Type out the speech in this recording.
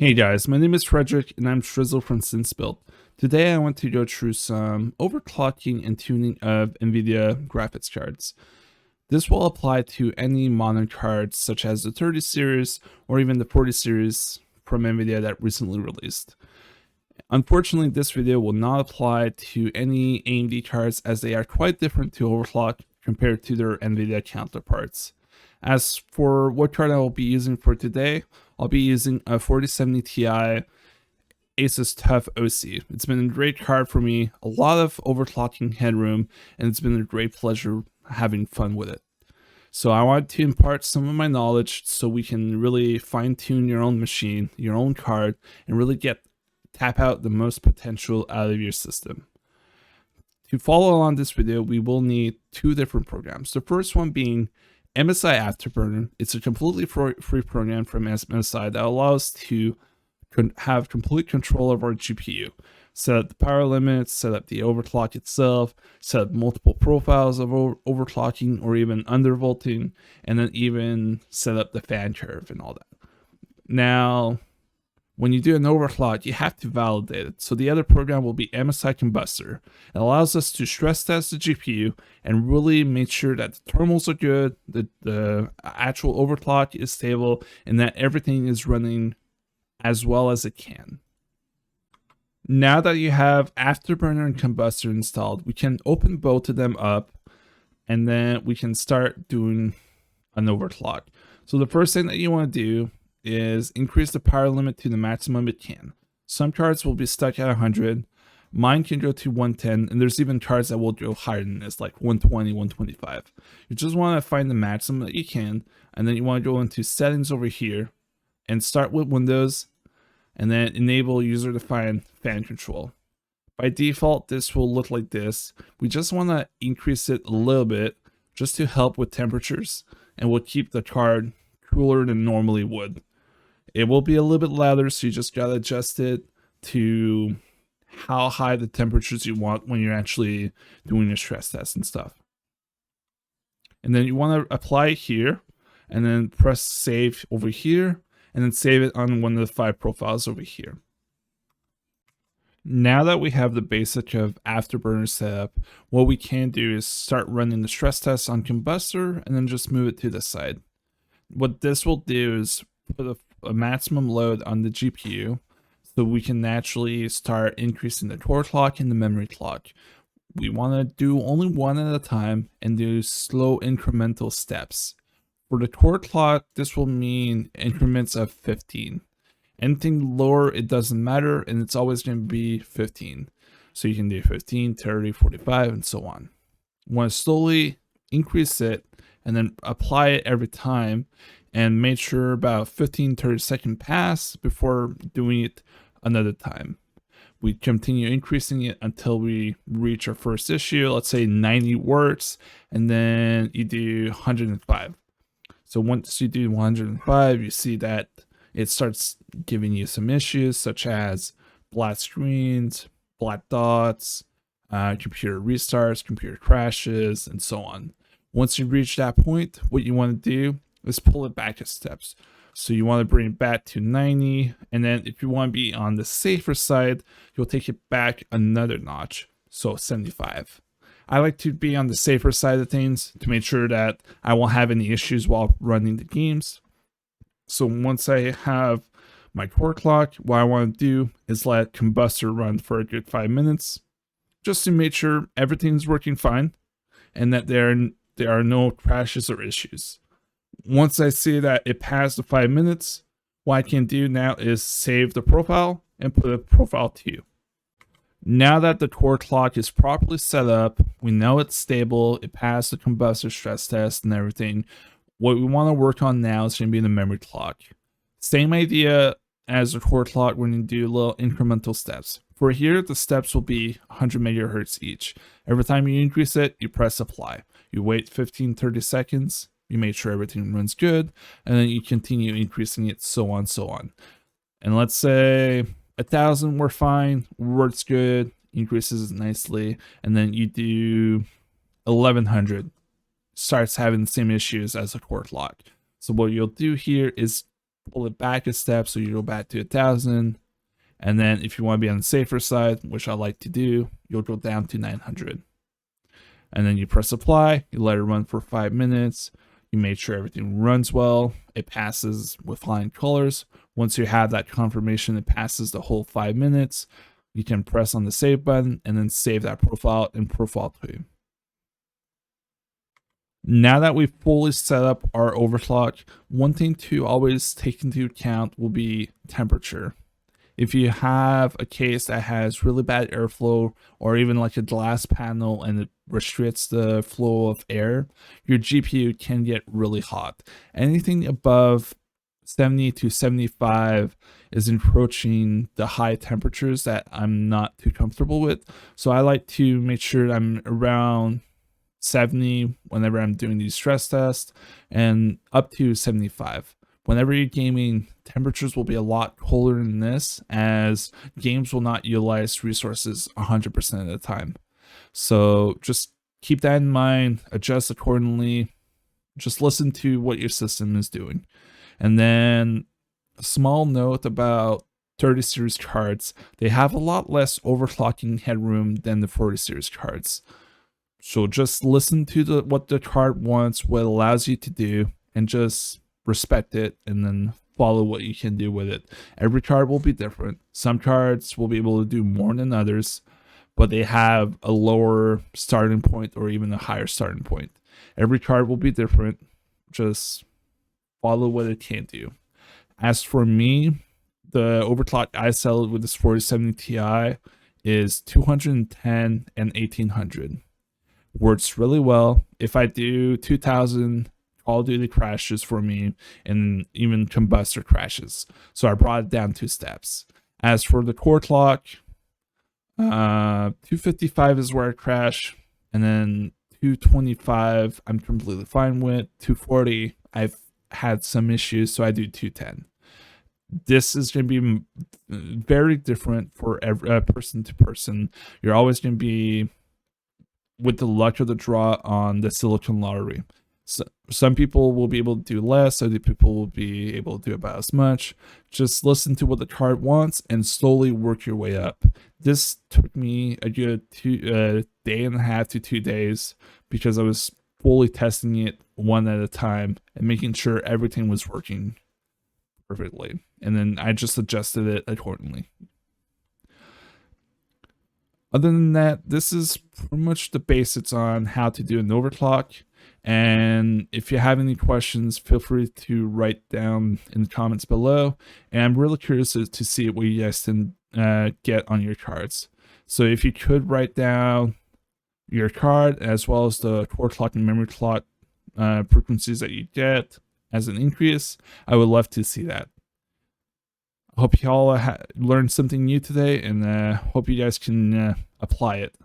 Hey guys, my name is Frederick and I'm Shrizzle from SinceBuild. Today I want to go through some overclocking and tuning of Nvidia graphics cards. This will apply to any modern cards such as the 30 series or even the 40 series from Nvidia that recently released. Unfortunately, this video will not apply to any AMD cards as they are quite different to overclock compared to their Nvidia counterparts. As for what card I will be using for today, I'll be using a 4070 Ti Asus TUF OC. It's been a great card for me, a lot of overclocking headroom, and it's been a great pleasure having fun with it. So I want to impart some of my knowledge so we can really fine tune your own machine, your own card, and really tap out the most potential out of your system. To follow along this video, we will need two different programs. The first one being MSI Afterburner. It's a completely free program from MSI that allows to have complete control of our GPU. Set up the power limits, set up the overclock itself, set up multiple profiles of overclocking or even undervolting, and then even set up the fan curve and all that. Now, when you do an overclock, you have to validate it. So the other program will be MSI Combustor. It allows us to stress test the GPU and really make sure that the terminals are good, the actual overclock is stable, and that everything is running as well as it can. Now that you have Afterburner and Combustor installed, we can open both of them up and then we can start doing an overclock. So the first thing that you want to do is increase the power limit to the maximum it can. Some cards will be stuck at 100. Mine can go to 110, and there's even cards that will go higher than this, like 120, 125. You just want to find the maximum that you can, and then you want to go into settings over here and start with Windows, and then enable user-defined fan control. By default, this will look like this. We just want to increase it a little bit just to help with temperatures, and we'll keep the card cooler than normally would. It will be a little bit louder, so you just gotta adjust it to how high the temperatures you want when you're actually doing your stress test and stuff. And then you want to apply it here, and then press save over here, and then save it on one of the 5 profiles over here. Now that we have the basic of Afterburner set up, what we can do is start running the stress test on Combustor, and then just move it to the side. What this will do is put a maximum load on the GPU so we can naturally start increasing the core clock and the memory clock. We want to do only one at a time and do slow incremental steps. For the core clock, this will mean increments of 15. Anything lower, it doesn't matter, and it's always going to be 15. So you can do 15, 30, 45, and so on. You want to slowly increase it and then apply it every time, and make sure about 15-30 seconds pass before doing it another time. We continue increasing it until we reach our first issue. Let's say 90 works, and then you do 105. So once you do 105, you see that it starts giving you some issues such as black screens, black dots, computer restarts, computer crashes, and so on. Once you reach that point, what you want to do is pull it back a steps. So you want to bring it back to 90, and then if you want to be on the safer side, you'll take it back another notch, so 75. I like to be on the safer side of things to make sure that I won't have any issues while running the games. So once I have my core clock, what I want to do is let Combustor run for a good 5 minutes, just to make sure everything's working fine and that there are no crashes or issues. Once I see that it passed the 5 minutes, what I can do now is save the profile and put a profile to. Now that the core clock is properly set up, we know it's stable, it passed the Combustor stress test and everything. What we want to work on now is going to be the memory clock. Same idea as the core clock when you do little incremental steps. For here, the steps will be 100 megahertz each. Every time you increase it, you press apply. You wait 15-30 seconds, you make sure everything runs good, and then you continue increasing it, so on, so on. And let's say 1,000 we're fine, works good, increases nicely, and then you do 1,100, starts having the same issues as the core clock. So what you'll do here is pull it back a step, so you go back to 1000. And then if you want to be on the safer side, which I like to do, you'll go down to 900. And then you press apply, you let it run for 5 minutes. You make sure everything runs well. It passes with flying colors. Once you have that confirmation, it passes the whole 5 minutes. You can press on the save button and then save that profile in Profile 2. Now that we've fully set up our overclock, one thing to always take into account will be temperature. If you have a case that has really bad airflow, or even like a glass panel and it restricts the flow of air, your GPU can get really hot. Anything above 70 to 75 is encroaching the high temperatures that I'm not too comfortable with. So I like to make sure I'm around 70 whenever I'm doing these stress tests, and up to 75. Whenever you're gaming, temperatures will be a lot colder than this, as games will not utilize resources 100% of the time. So just keep that in mind, adjust accordingly, just listen to what your system is doing. And then a small note about 30 series cards, they have a lot less overclocking headroom than the 40 series cards. So just listen to what the card wants, what it allows you to do, and just respect it, and then follow what you can do with it. Every card will be different. Some cards will be able to do more than others, but they have a lower starting point or even a higher starting point. Every card will be different. Just follow what it can do. As for me, the overclock I sell with this 4070 Ti is 210 and 1800. Works really well. If I do 2000, Call of Duty crashes for me, and even combustor crashes. So I brought it down 2 steps. As for the core clock, 255 is where I crash, and then 225 I'm completely fine with. 240 I've had some issues, so I do 210. This is going to be very different for every person to person. You're always going to be with the luck of the draw on the silicon lottery. So some people will be able to do less, other people will be able to do about as much. Just listen to what the card wants and slowly work your way up. This took me a good day and a half to 2 days, because I was fully testing it one at a time and making sure everything was working perfectly. And then I just adjusted it accordingly. Other than that, this is pretty much the basics on how to do an overclock. And if you have any questions, feel free to write down in the comments below. And I'm really curious to see what you guys can get on your cards. So if you could write down your card as well as the core clock and memory clock frequencies that you get as an increase, I would love to see that. Hope you all learned something new today, and hope you guys can apply it.